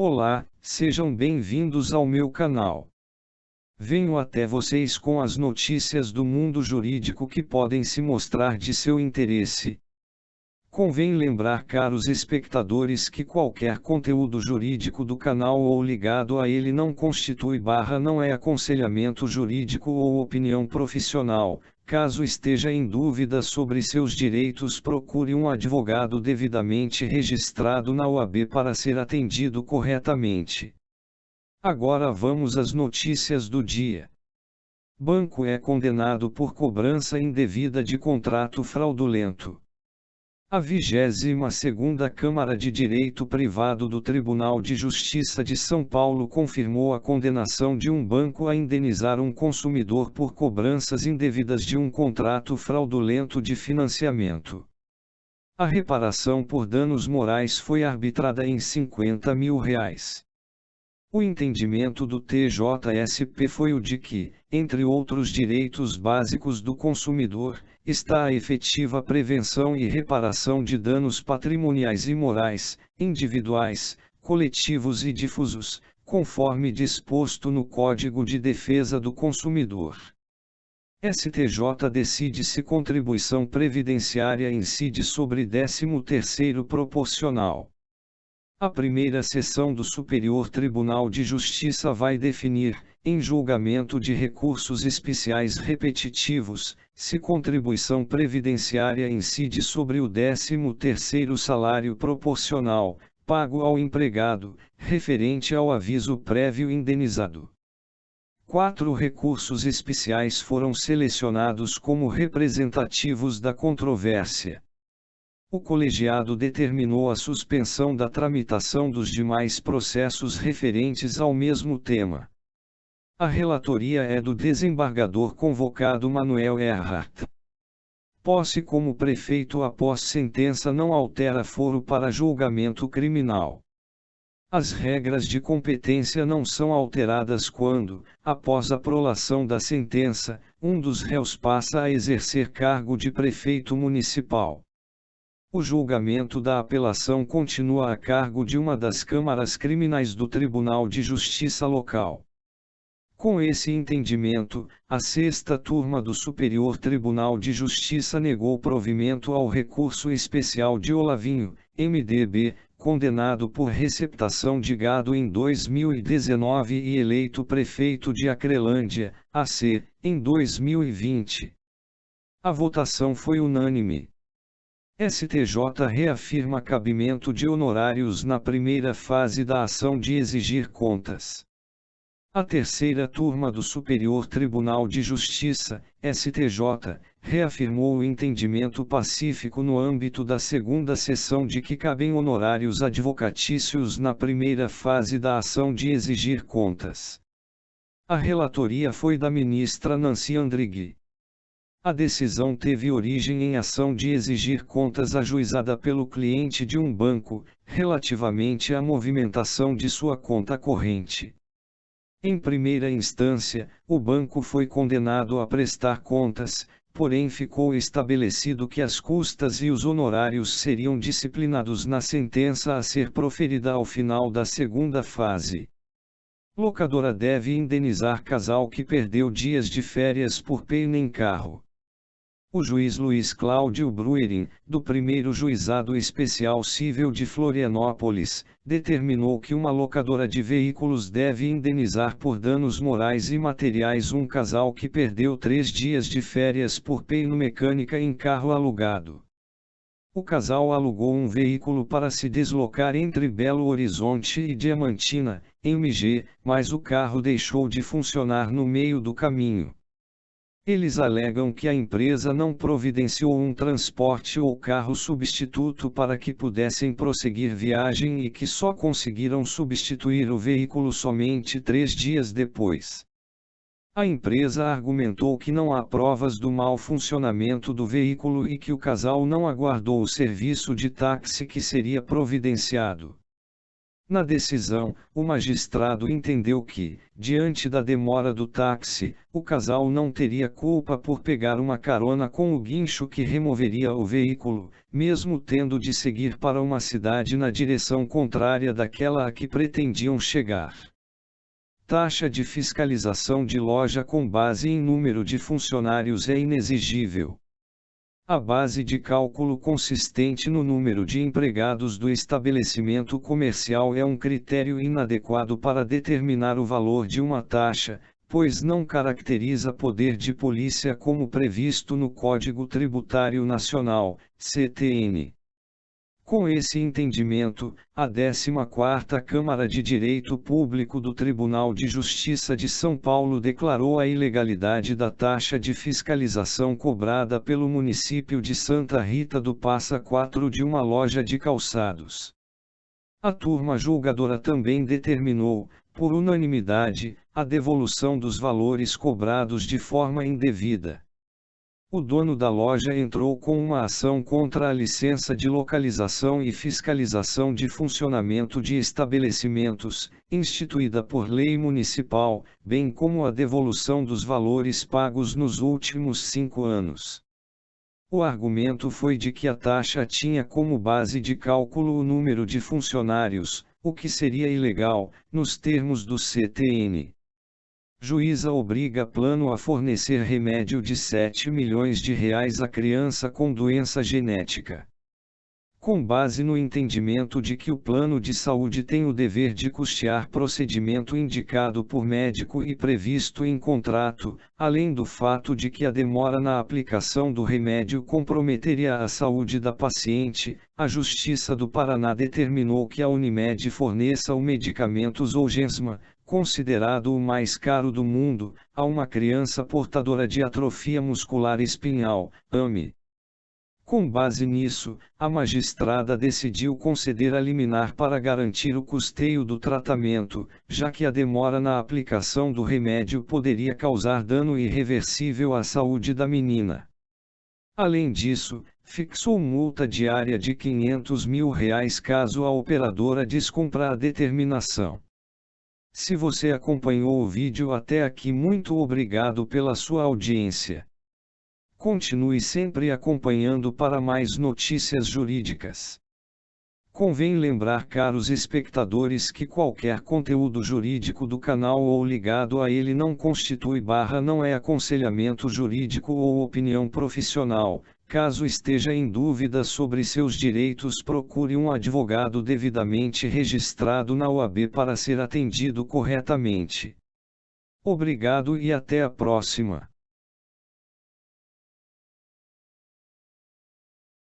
Olá, sejam bem-vindos ao meu canal. Venho até vocês com as notícias do mundo jurídico que podem se mostrar de seu interesse. Convém lembrar, caros espectadores, que qualquer conteúdo jurídico do canal ou ligado a ele não não é aconselhamento jurídico ou opinião profissional. Caso esteja em dúvida sobre seus direitos, procure um advogado devidamente registrado na OAB para ser atendido corretamente. Agora vamos às notícias do dia. Banco é condenado por cobrança indevida de contrato fraudulento. A 22ª Câmara de Direito Privado do Tribunal de Justiça de São Paulo confirmou a condenação de um banco a indenizar um consumidor por cobranças indevidas de um contrato fraudulento de financiamento. A reparação por danos morais foi arbitrada em R$ 50 mil. O entendimento do TJSP foi o de que, entre outros direitos básicos do consumidor, está a efetiva prevenção e reparação de danos patrimoniais e morais, individuais, coletivos e difusos, conforme disposto no Código de Defesa do Consumidor. STJ decide se contribuição previdenciária incide sobre 13º proporcional. A primeira sessão do Superior Tribunal de Justiça vai definir, em julgamento de recursos especiais repetitivos, se contribuição previdenciária incide sobre o 13º salário proporcional, pago ao empregado, referente ao aviso prévio indenizado. 4 recursos especiais foram selecionados como representativos da controvérsia. O colegiado determinou a suspensão da tramitação dos demais processos referentes ao mesmo tema. A relatoria é do desembargador convocado Manuel Erhardt. Posse como prefeito após sentença não altera foro para julgamento criminal. As regras de competência não são alteradas quando, após a prolação da sentença, um dos réus passa a exercer cargo de prefeito municipal. O julgamento da apelação continua a cargo de uma das câmaras criminais do Tribunal de Justiça local. Com esse entendimento, a 6ª Turma do Superior Tribunal de Justiça negou provimento ao recurso especial de Olavinho, MDB, condenado por receptação de gado em 2019 e eleito prefeito de Acrelândia, AC, em 2020. A votação foi unânime. STJ reafirma cabimento de honorários na primeira fase da ação de exigir contas. A 3ª Turma do Superior Tribunal de Justiça, STJ, reafirmou o entendimento pacífico no âmbito da 2ª sessão de que cabem honorários advocatícios na primeira fase da ação de exigir contas. A relatoria foi da ministra Nancy Andrighi. A decisão teve origem em ação de exigir contas ajuizada pelo cliente de um banco, relativamente à movimentação de sua conta corrente. Em primeira instância, o banco foi condenado a prestar contas, porém ficou estabelecido que as custas e os honorários seriam disciplinados na sentença a ser proferida ao final da 2ª fase. Locadora deve indenizar casal que perdeu dias de férias por pena em carro. O juiz Luiz Cláudio Bruerin, do 1º Juizado Especial Cível de Florianópolis, determinou que uma locadora de veículos deve indenizar por danos morais e materiais um casal que perdeu 3 dias de férias por pneumecânica em carro alugado. O casal alugou um veículo para se deslocar entre Belo Horizonte e Diamantina, em MG, mas o carro deixou de funcionar no meio do caminho. Eles alegam que a empresa não providenciou um transporte ou carro substituto para que pudessem prosseguir viagem e que só conseguiram substituir o veículo somente 3 dias depois. A empresa argumentou que não há provas do mau funcionamento do veículo e que o casal não aguardou o serviço de táxi que seria providenciado. Na decisão, o magistrado entendeu que, diante da demora do táxi, o casal não teria culpa por pegar uma carona com o guincho que removeria o veículo, mesmo tendo de seguir para uma cidade na direção contrária daquela a que pretendiam chegar. Taxa de fiscalização de loja com base em número de funcionários é inexigível. A base de cálculo consistente no número de empregados do estabelecimento comercial é um critério inadequado para determinar o valor de uma taxa, pois não caracteriza poder de polícia como previsto no Código Tributário Nacional, CTN. Com esse entendimento, a 14ª Câmara de Direito Público do Tribunal de Justiça de São Paulo declarou a ilegalidade da taxa de fiscalização cobrada pelo município de Santa Rita do Passa Quatro de uma loja de calçados. A turma julgadora também determinou, por unanimidade, a devolução dos valores cobrados de forma indevida. O dono da loja entrou com uma ação contra a licença de localização e fiscalização de funcionamento de estabelecimentos, instituída por lei municipal, bem como a devolução dos valores pagos nos últimos 5 anos. O argumento foi de que a taxa tinha como base de cálculo o número de funcionários, o que seria ilegal, nos termos do CTN. Juíza obriga plano a fornecer remédio de R$ 7 milhões à criança com doença genética. Com base no entendimento de que o plano de saúde tem o dever de custear procedimento indicado por médico e previsto em contrato, além do fato de que a demora na aplicação do remédio comprometeria a saúde da paciente, a Justiça do Paraná determinou que a Unimed forneça o medicamento Zolgensma, considerado o mais caro do mundo, a uma criança portadora de atrofia muscular espinhal, AME. Com base nisso, a magistrada decidiu conceder a liminar para garantir o custeio do tratamento, já que a demora na aplicação do remédio poderia causar dano irreversível à saúde da menina. Além disso, fixou multa diária de R$ 500 mil caso a operadora descumpra a determinação. Se você acompanhou o vídeo até aqui, muito obrigado pela sua audiência. Continue sempre acompanhando para mais notícias jurídicas. Convém lembrar, caros espectadores, que qualquer conteúdo jurídico do canal ou ligado a ele não constitui não é aconselhamento jurídico ou opinião profissional. Caso esteja em dúvida sobre seus direitos, procure um advogado devidamente registrado na OAB para ser atendido corretamente. Obrigado e até a próxima.